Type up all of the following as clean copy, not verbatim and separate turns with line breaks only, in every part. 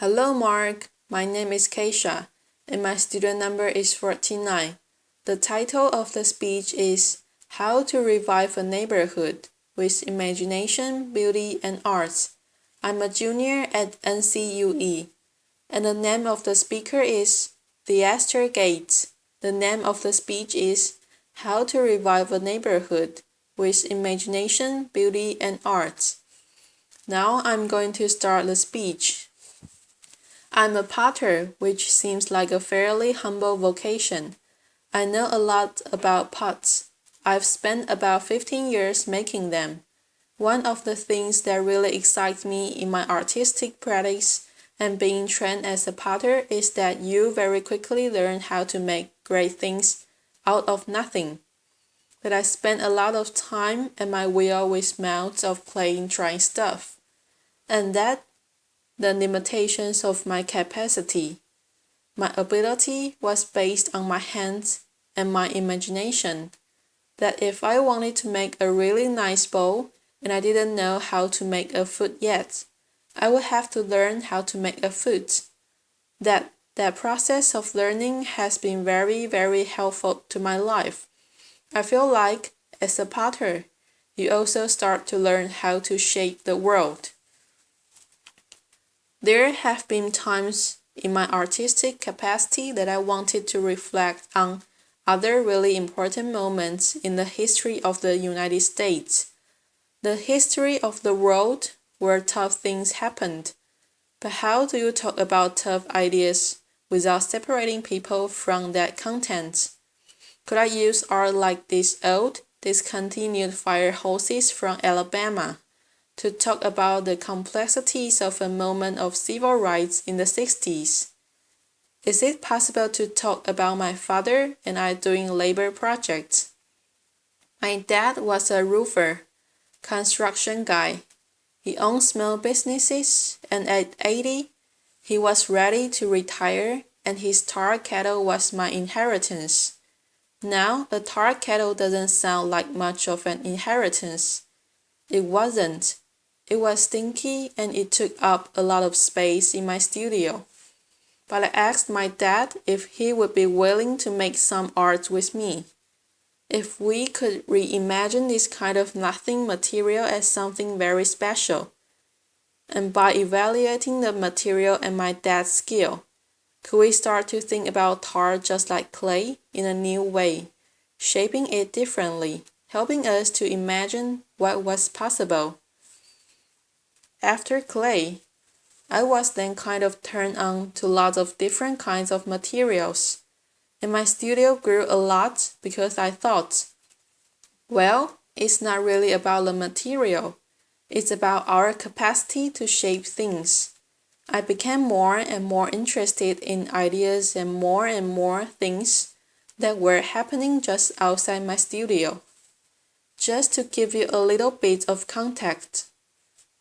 Hello, Mark. My name is Keisha, and my student number is 49. The title of the speech is How to Revive a Neighborhood with Imagination, Beauty, and Arts. I'm a junior at NCUE, and the name of the speaker is Theaster Gates. The name of the speech is How to Revive a Neighborhood with Imagination, Beauty, and Arts. Now I'm going to start the speech. I'm a potter, which seems like a fairly humble vocation. I know a lot about pots. I've spent about 15 years making them. One of the things that really excites me in my artistic practice and being trained as a potter is that you very quickly learn how to make great things out of nothing. That I spent a lot of time at my wheel with mounds of clay trying stuff. And that the limitations of my capacity. My ability was based on my hands and my imagination. That if I wanted to make a really nice bowl and I didn't know how to make a foot yet, I would have to learn how to make a foot. That process of learning has been very, very helpful to my life. I feel like, as a potter, you also start to learn how to shape the world. There have been times in my artistic capacity that I wanted to reflect on other really important moments in the history of the United States, the history of the world where tough things happened. But how do you talk about tough ideas without separating people from that content? Could I use art like these old, discontinued fire hoses from Alabama to talk about the complexities of a moment of civil rights in the 60s? Is it possible to talk about my father and I doing labor projects? My dad was a roofer, construction guy. He owned small businesses, and at 80, he was ready to retire, and his tar kettle was my inheritance. Now, a tar kettle doesn't sound like much of an inheritance. It wasn't. It was stinky and it took up a lot of space in my studio. But I asked my dad if he would be willing to make some art with me. If we could reimagine this kind of nothing material as something very special. And by evaluating the material and my dad's skill, could we start to think about tar just like clay in a new way, shaping it differently, helping us to imagine what was possible? After clay, I was then kind of turned on to lots of different kinds of materials, and my studio grew a lot because I thought, well, it's not really about the material, it's about our capacity to shape things. I became more and more interested in ideas and more things that were happening just outside my studio. Just to give you a little bit of context,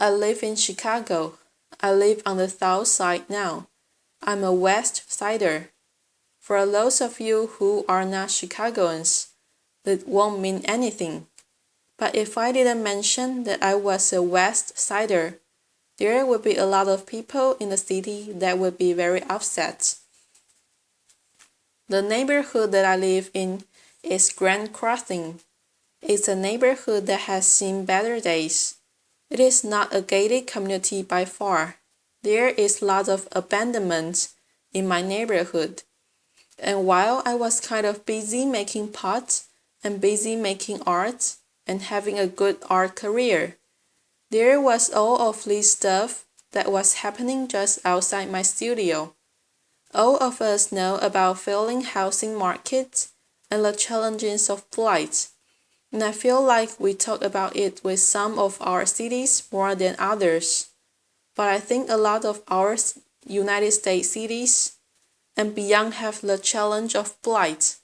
I live in Chicago. I live on the south side now. I'm a west sider. For those of you who are not Chicagoans, that won't mean anything. But if I didn't mention that I was a west sider, there would be a lot of people in the city that would be very upset. The neighborhood that I live in is Grand Crossing. It's a neighborhood that has seen better days. It is not a gated community by far. There is lots of abandonment in my neighborhood. And while I was kind of busy making pots and busy making art and having a good art career, there was all of this stuff that was happening just outside my studio. All of us know about failing housing markets and the challenges of flight. And I feel like we talk about it with some of our cities more than others. But I think a lot of our United States cities and beyond have the challenge of flight,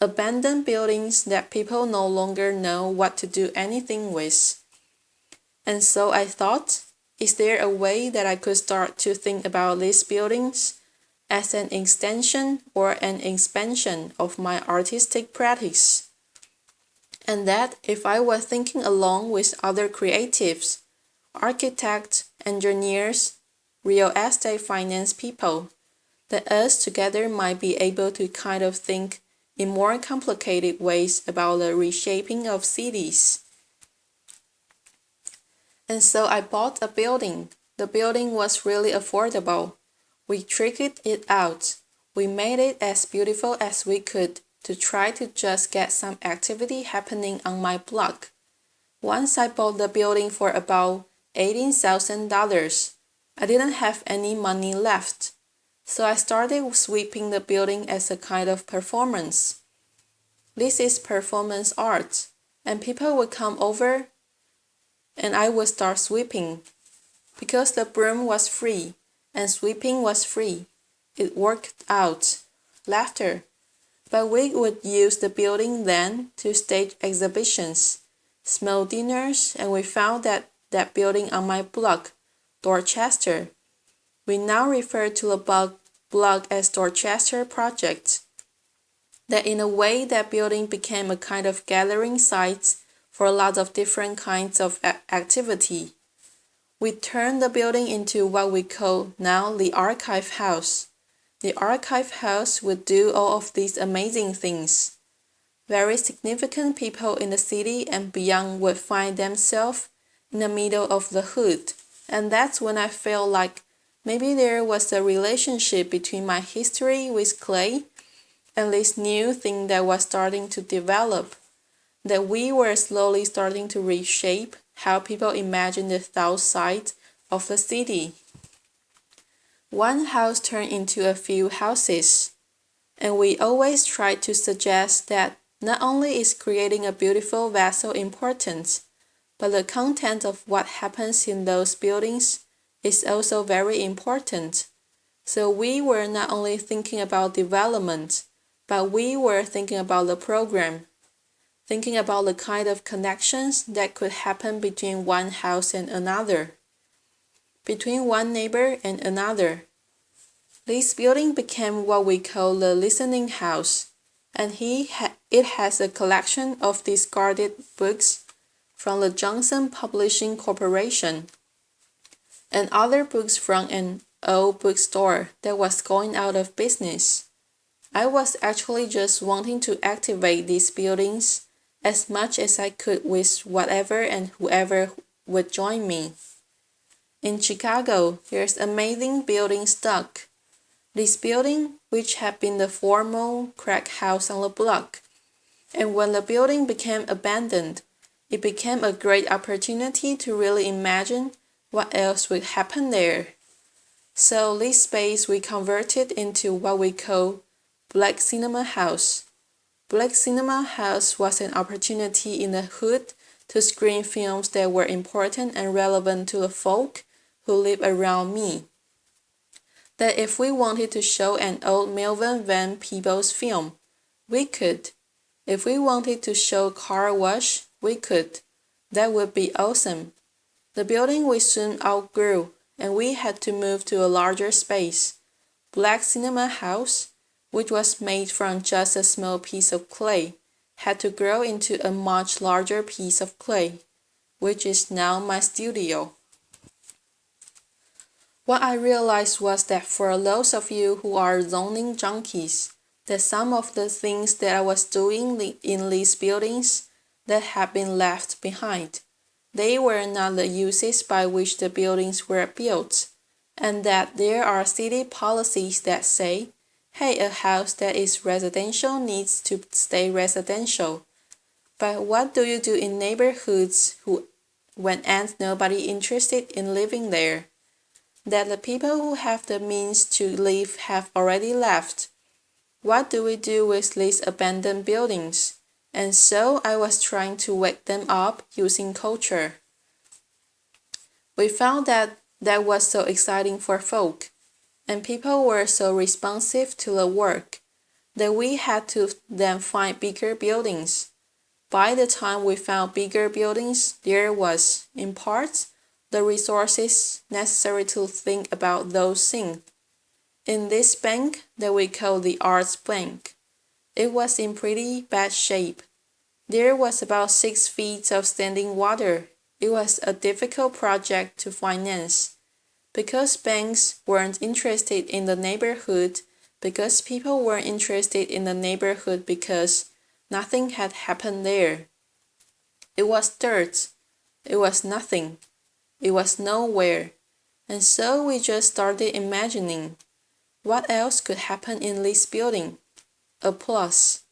abandoned buildings that people no longer know what to do anything with. And so I thought, is there a way that I could start to think about these buildings as an extension or an expansion of my artistic practice? And that if I were thinking along with other creatives, architects, engineers, real estate finance people, that us together might be able to kind of think in more complicated ways about the reshaping of cities. And so I bought a building. The building was really affordable. We tricked it out. We made it as beautiful as we could to try to just get some activity happening on my block. Once I bought the building for about $18,000. I didn't have any money left. So I started sweeping the building as a kind of performance. This is performance art, and people would come over and I would start sweeping. Because the broom was free and sweeping was free, it worked out. Laughter. But we would use the building then to stage exhibitions, small dinners, and we found that building on my block, Dorchester. We now refer to the block as Dorchester Project. That in a way that building became a kind of gathering site for a lot of different kinds of activity. We turned the building into what we call now the archive house. The archive house would do all of these amazing things. Very significant people in the city and beyond would find themselves in the middle of the hood, and that's when I felt like maybe there was a relationship between my history with clay and this new thing that was starting to develop, that we were slowly starting to reshape how people imagine the south side of the city. One house turned into a few houses, and we always try to suggest that not only is creating a beautiful vessel important, but the content of what happens in those buildings is also very important. So we were not only thinking about development, but we were thinking about the program, thinking about the kind of connections that could happen between one house and another, between one neighbor and another. This building became what we call the listening house, and it has a collection of discarded books from the Johnson Publishing Corporation and other books from an old bookstore that was going out of business. I was actually just wanting to activate these buildings as much as I could with whatever and whoever would join me. In Chicago, there's amazing building stuck. This building, which had been the formal crack house on the block, and when the building became abandoned, it became a great opportunity to really imagine what else would happen there. So this space we converted into what we call Black Cinema House. Black Cinema House was an opportunity in the hood to screen films that were important and relevant to the folk who live around me. That if we wanted to show an old Melvin Van Peebles film, we could. If we wanted to show car wash, we could. That would be awesome. The building we soon outgrew, and we had to move to a larger space. Black Cinema House, which was made from just a small piece of clay, had to grow into a much larger piece of clay, which is now my studio. What I realized was that for those of you who are zoning junkies, that some of the things that I was doing in these buildings that had been left behind, they were not the uses by which the buildings were built, and that there are city policies that say, hey, a house that is residential needs to stay residential. But what do you do in neighborhoods when ain't nobody interested in living there? That the people who have the means to live have already left. What do we do with these abandoned buildings? And so I was trying to wake them up using culture. We found that was so exciting for folk, and people were so responsive to the work, that we had to then find bigger buildings. By the time we found bigger buildings, there was, in part, the resources necessary to think about those things. In this bank that we call the Arts Bank, it was in pretty bad shape. There was about 6 feet of standing water. It was a difficult project to finance. Because banks weren't interested in the neighborhood, because people weren't interested in the neighborhood because nothing had happened there. It was dirt. It was nothing. It was nowhere. And so we just started imagining, what else could happen in this building? Applause.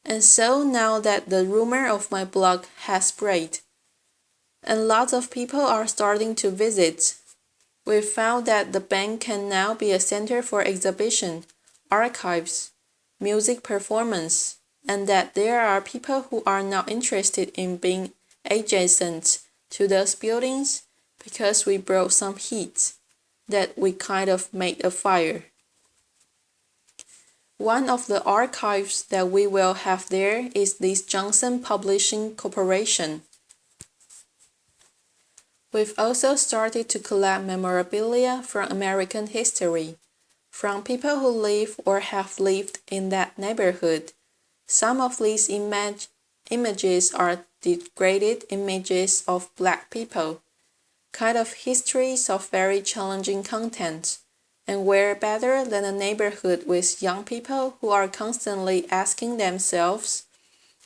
And so now that the rumor of my blog has spread, and lots of people are starting to visit, we've found that the bank can now be a center for exhibition, archives, music performance, and that there are people who are now interested in being adjacent to those buildings because we brought some heat, that we kind of made a fire. One of the archives that we will have there is this Johnson Publishing Corporation. We've also started to collect memorabilia from American history, from people who live or have lived in that neighborhood. Some of these images are degraded images of Black people, kind of histories of very challenging content, and where better than a neighborhood with young people who are constantly asking themselves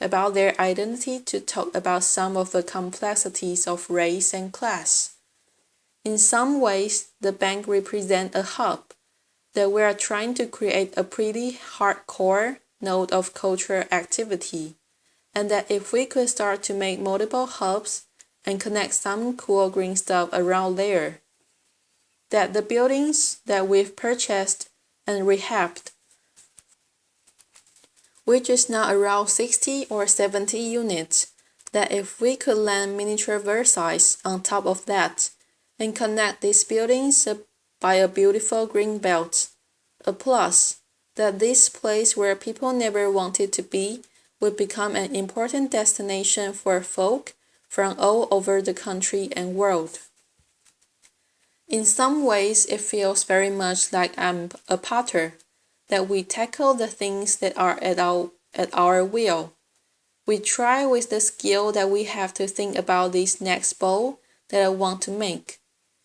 about their identity to talk about some of the complexities of race and class. In some ways, the bank represents a hub that we are trying to create a pretty hardcore node of cultural activity, and that if we could start to make multiple hubs and connect some cool green stuff around there, that the buildings that we've purchased and rehabbed, which is now around 60 or 70 units, that if we could land miniature Versailles on top of that and connect these buildings by a beautiful green belt, a plus, that this place where people never wanted to be would become an important destination for folk from all over the country and world. In some ways, it feels very much like I'm a potter, that we tackle the things that are at our will. We try with the skill that we have to think about this next bowl that I want to make.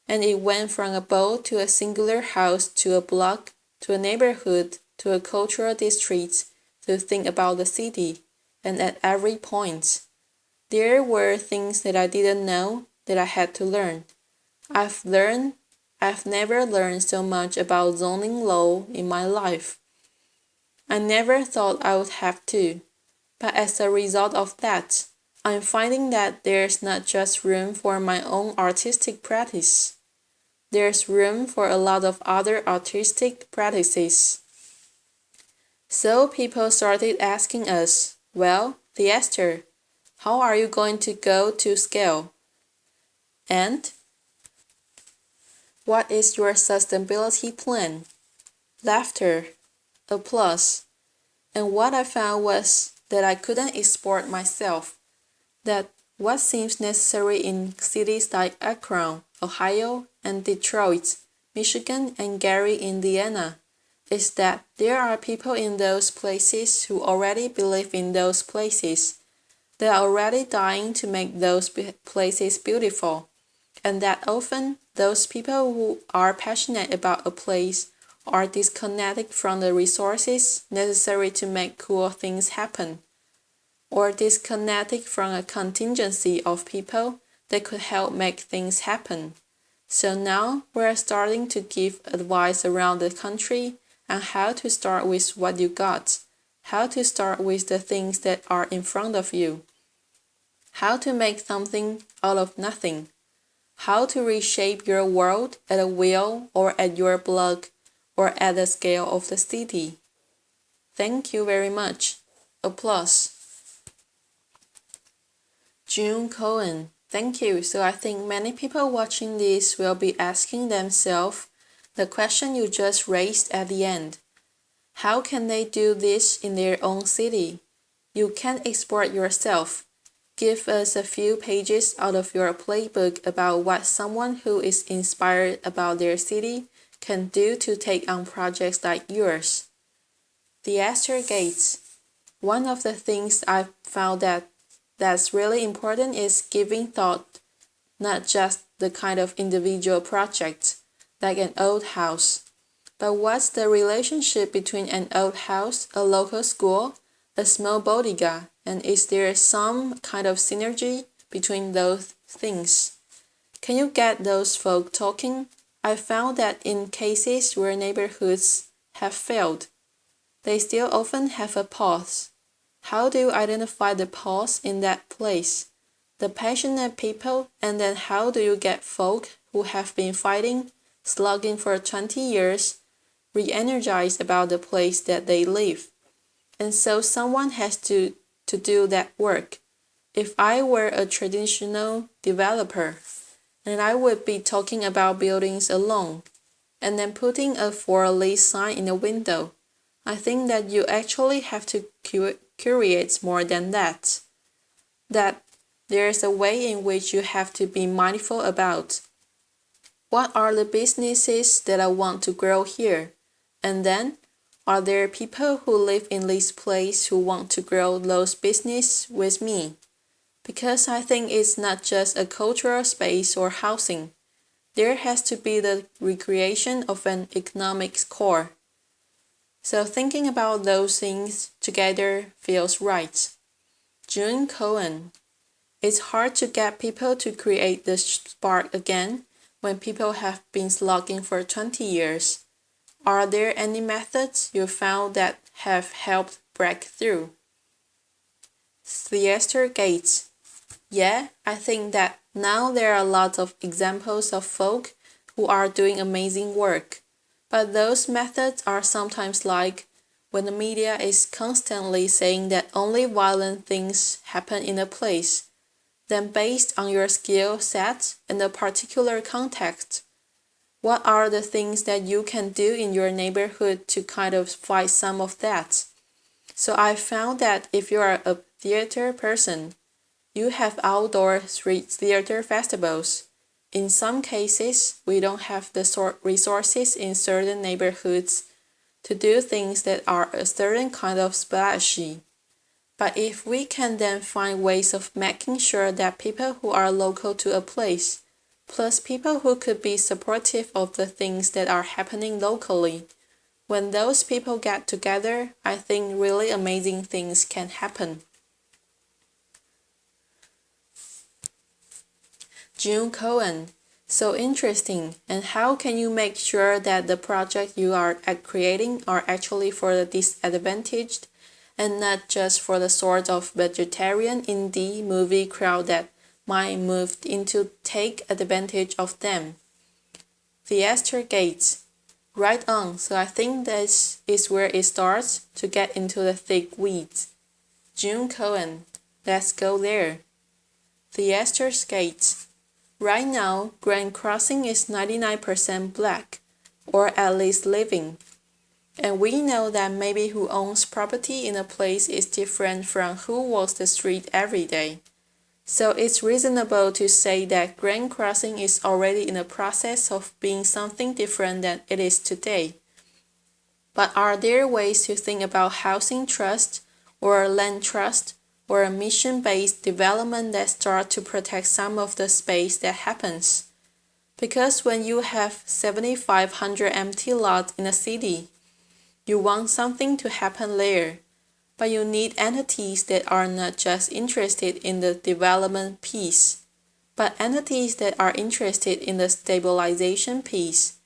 And it went from a bowl to a singular house to a block to a neighborhood to a cultural district to think about the city. And at every point, there were things that I didn't know that I had to learn. I've never learned so much about zoning law in my life. I never thought I would have to, but as a result of that, I'm finding that there's not just room for my own artistic practice. There's room for a lot of other artistic practices. So people started asking us, well, Theaster, how are you going to go to scale? And what is your sustainability plan? Laughter, applause. And what I found was that I couldn't export myself, that what seems necessary in cities like Akron, Ohio, and Detroit, Michigan, and Gary, Indiana, is that there are people in those places who already believe in those places. They are already dying to make those places beautiful, and that often those people who are passionate about a place are disconnected from the resources necessary to make cool things happen, or disconnected from a contingency of people that could help make things happen. So now we're starting to give advice around the country on how to start with what you got, how to start with the things that are in front of you, how to make something out of nothing, how to reshape your world at a will or at your block or at the scale of the city. Thank you very much. Applause. June Cohen, thank you. So I think many people watching this will be asking themselves the question you just raised at the end. How can they do this in their own city? You can't export yourself. Give us a few pages out of your playbook about what someone who is inspired about their city can do to take on projects like yours. Theaster Gates. One of the things I've found that's really important is giving thought, not just the kind of individual project, like an old house. But what's the relationship between an old house, a local school, a small bodega, and is there some kind of synergy between those things? Can you get those folk talking? I found that in cases where neighborhoods have failed, they still often have a pause. How do you identify the pause in that place? The passionate people, and then how do you get folk who have been fighting, slugging for 20 years, re-energized about the place that they live? And so someone has to do that work. If I were a traditional developer, then I would be talking about buildings alone, and then putting a for lease sign in the window. I think that you actually have to curate more than that. That there's a way in which you have to be mindful about what are the businesses that I want to grow here, and then are there people who live in this place who want to grow those business with me? Because I think it's not just a cultural space or housing. There has to be the recreation of an economic core. So thinking about those things together feels right. June Cohen. It's hard to get people to create the spark again when people have been slogging for 20 years. Are there any methods you found that have helped break through? Theaster Gates. Yeah, I think that now there are lots of examples of folk who are doing amazing work. But those methods are sometimes like when the media is constantly saying that only violent things happen in a place, then based on your skill set and the particular context, what are the things that you can do in your neighborhood to kind of fight some of that? So I found that if you are a theater person, you have outdoor street theater festivals. In some cases, we don't have the resources in certain neighborhoods to do things that are a certain kind of splashy. But if we can then find ways of making sure that people who are local to a place, plus people who could be supportive of the things that are happening locally, when those people get together, I think really amazing things can happen. June Cohen. So interesting. And how can you make sure that the project you are creating are actually for the disadvantaged and not just for the sort of vegetarian indie movie crowd that might move in to take advantage of them? Theaster Gates. Right on. So I think this is where it starts to get into the thick weeds. June Cohen. Let's go there. Theaster Gates. Right now, Grand Crossing is 99% black, or at least living. And we know that maybe who owns property in a place is different from who walks the street every day. So it's reasonable to say that Grand Crossing is already in the process of being something different than it is today. But are there ways to think about housing trust, or land trust, or a mission-based development that start to protect some of the space that happens? Because when you have 7,500 empty lots in a city, you want something to happen there, but you need entities that are not just interested in the development piece, but entities that are interested in the stabilization piece.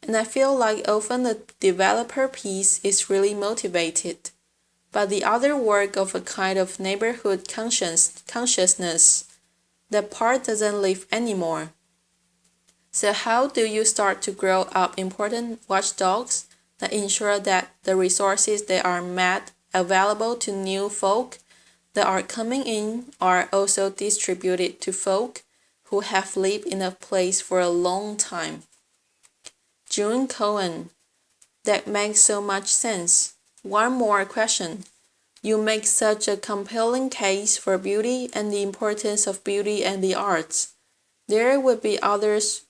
And I feel like often the developer piece is really motivated, but the other work of a kind of neighborhood consciousness, that part doesn't live anymore. So how do you start to grow up important watchdogs that ensure that the resources that are made available to new folk that are coming in are also distributed to folk who have lived in a place for a long time? June Cohen. That makes so much sense. One more question. You make such a compelling case for beauty and the importance of beauty and the arts. There would be others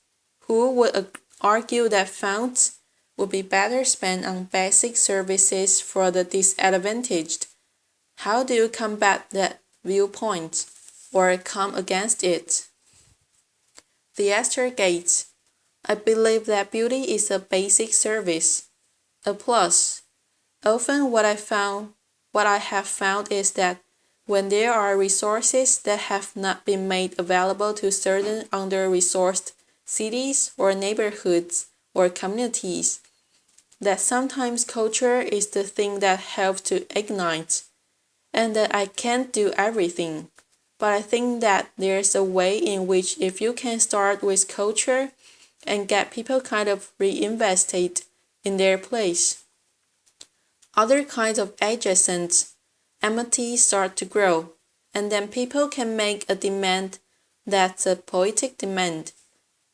who would argue that funds would be better spent on basic services for the disadvantaged. How do you combat that viewpoint or come against it? Theaster Gates. I believe that beauty is a basic service. Applause. Often what I have found is that when there are resources that have not been made available to certain under-resourced cities or neighborhoods or communities, that sometimes culture is the thing that helps to ignite, and that I can't do everything. But I think that there's a way in which if you can start with culture and get people kind of reinvested in their place, other kinds of adjacent amenities start to grow, and then people can make a demand that's a poetic demand,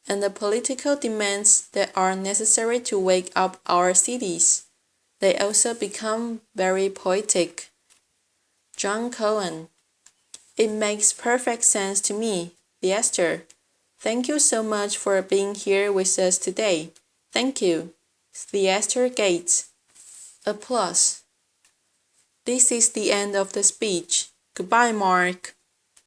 and the political demands that are necessary to wake up our cities, they also become very poetic. John Cohen. It makes perfect sense to me, Theaster. Thank you so much for being here with us today. Thank you. Theaster Gates. Applause. This is the end of the speech. Goodbye, Mark.